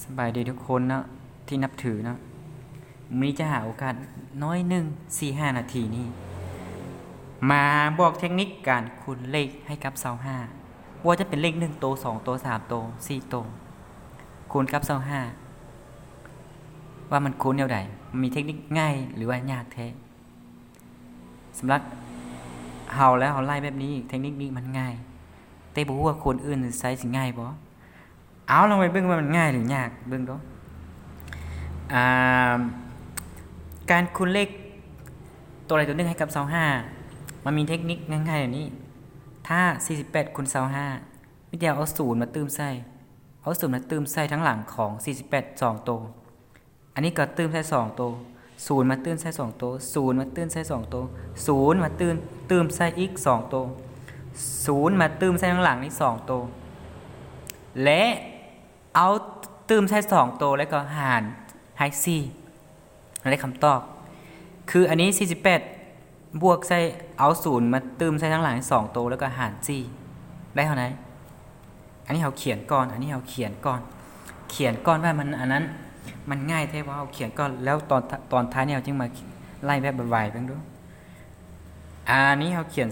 สบายดีทุกคนเนาะที่นับถือเนาะมีจะหาโอกาสน้อยหนึ่ง4-5 นาทีนี้มาบอกเทคนิคการคูณเลขให้กับเสาห้าว่าจะเป็นเลข1โต2โต3โต4โตคูณกับเสาห้าว่ามันคูณแนวใดมีเทคนิคง่ายหรือว่ายากแท้สำหรับเฮาแล้วเฮาไล่แบบนี้เทคนิคนี้มันง่ายแต่บ่ฮู้ว่าคนอื่นใช้สิง่ายบ่เอาลองไปเบิ่งว่ามันง่ายหรือยากเบิ่งดูการคูณเลขตัวใดตัวหนึ่งให้กับ25มันมีเทคนิคง่ายๆอย่างนี้ถ้า48คูณ25วิธีเอา0มาเติมใส่เอา0มาเติมใส่ทั้งหลังของ48 2ตัวอันนี้ก็เติมใส่2ตัว0มาเติมใส่2ตัว0มาเติมใส่2ตัว0มาเติมใส่อีก2ตัว0มาเติมใส่ทั้งหลังนี่2ตัวและเอาเติมใส่2ตัวแล้วก็หารให้4ได้คำตอบคืออันนี้48บวกใส่เอา0มาเติมใส่ทั้งหลัง2ตัวแล้วก็หาร4ได้เท่าไหร่อันนี้เราเขียนก่อนอันนี้เราเขียนก่อนว่ามันอันนั้นมันง่ายแท้ว่าเราเขียนก่อนแล้วตอนท้ายเนี่ยเราจึงมาไล่แบบไวๆเพิ่งดูอันนี้เราเขียน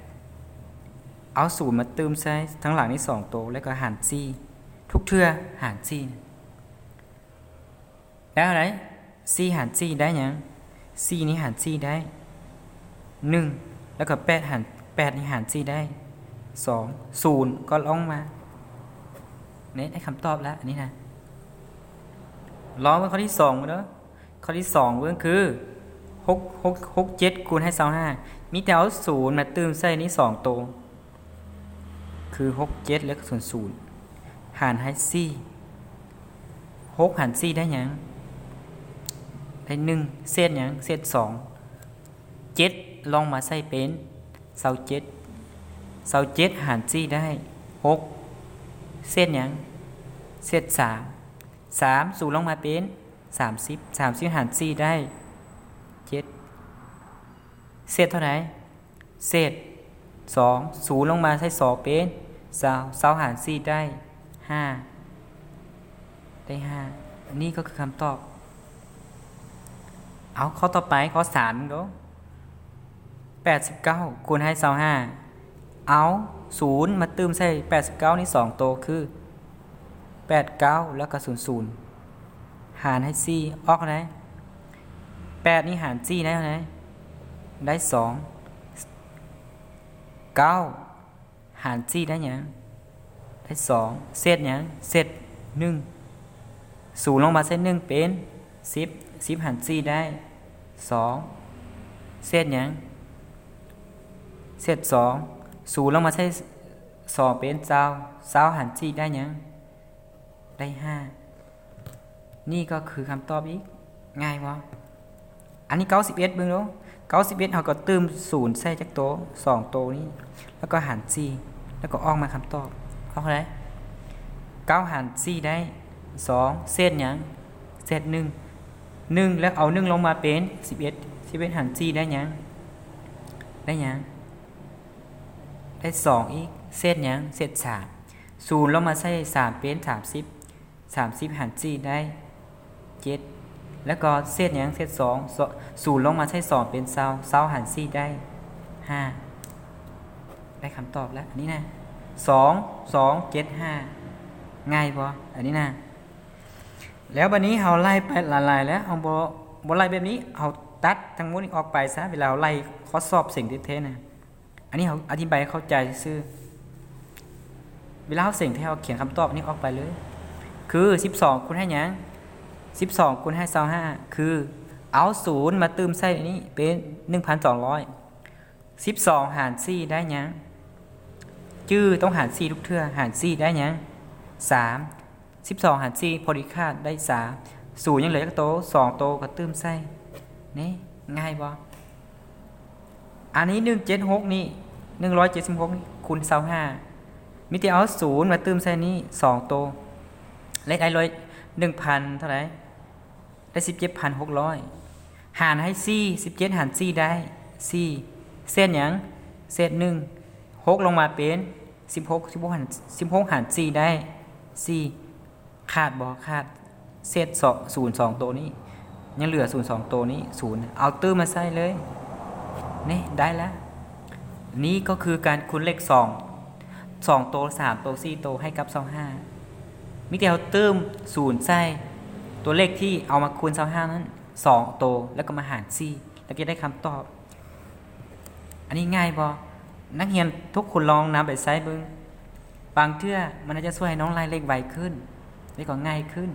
48เอา0มาเติมใส่ทั้งหลังนี่2ตัวแล้วก็หาร4ทุกเทื่อหาร4ได้อะไร4หาร4ได้หยัง4นี่หาร4ได้1แล้วก็8หาร8นี่หาร4ได้2 0ก็ลงมาเนี่ยได้คำตอบแล้วอันนี้นะลองไปข้อที่2มาเด้อข้อที่2เรื่องคือ7คูณให้25มีแต่เอา0มาเติมใส่นี่2ตัวคือ67แล้วก็0หารให้4 6หาร4ได้หยังได้1เศษหยังเศษ2 7ลองมาใส่เป็น27หาร4ได้6เศษหยังเศษ3สูงลงมาเป็น30หาร4ได้7เศษเท่าไหร่เศษ2สูงลงมาใส่2เป็น20หาร4ได้5อันนี้ก็คือคำตอบเอาข้อต่อไปข้อ3ดู89คูณให้25เอา0มาเติมใส่89นี่2ตัวคือ89แล้วก็00หารให้4ออกได้8นี่หาร4ได้เท่าไหร่ได้2 9หาร4ได้หยังได้2เศษหยังเศษ1สูงลงมาเศษ1เป็น10หาร4ได้2เศษหยังเศษ2สูงลงมาใช้2เป็น20หาร4ได้หยังได้5นี่ก็คือคำตอบอีกง่ายวะอันนี้91เบิ่งดู91เฮาก็เติม0ใส่จักโต2โตนี้แล้วก็หาร4แล้วก็ออกมาคำตอบออกเท่าไหร่9หาร4ได้2เศษหยังเศษ1แล้วเอา1ลงมาเป็น11หาร4ได้หยังได้2อีกเศษหยังเศษ3ศูนย์ลงมาใส่3เป็น30หาร4ได้7แล้วก็เศษหยังเศษ2ศูนย์ลงมาใส่2เป็น20หาร4ได้5ได้คำตอบแล้วอันนี้นะ2 7 5ง่ายบ่อันนี้นะแล้วบัดนี้เฮาไล่ไปหลายๆแล้วเฮาบ่ไล่แบบนี้เฮาตัดทั้งหมดนี้ออกไปซะเวลาเราไล่ข้อสอบสิ่งที่เทนะอันนี้เขาอธิบายเข้าใจซื่อเวลาเขาสิ่งที่เขาเขียนคำตอบนี้ออกไปเลยคือ12คูณให้หยัง12คูณให้25คือเอา0มาเติมใส่นี้เป็น1200 12หาร4ได้หยังจื้อต้องหาร4ทุกเทื่อหาร4ได้หยัง3 12หาร4พอดีค่าได้3สูงยังเหลือจักโต2โตก็เติมใส่นี่ง่ายบ่อันนี้176นี่176นี่คูณ25มีแต่เอา0มาเติมใส่นี้2ตัวเลขได้1,000เท่าไหร่ได้ 17,600 หารให้4 17หาร4ได้4เศษหยังเศษ1 6ลงมาเป็น16หาร4ได้4 ขาดบ่ขาดเศษศูนย์สองตัวนี้ยังเหลือศูนย์สองตัวนี้ศูนย์เอาตื้อมาใส่เลยนี่ได้แล้วนี่ก็คือการคูณเลข2ตัว3ตัว4ตัวให้กับ25มิแต่เอาตื้มศูนย์ใส่ตัวเลขที่เอามาคูณ25นั้น2ตัวแล้วก็มาหาร4แล้วก็ได้คำตอบอันนี้ง่ายบ่นักเรียนทุกคนลองนำไปใช้เบิ่งบางเทื่อมันจะช่วยให้น้องลายเลขไวขึ้นและก็ง่ายขึ้น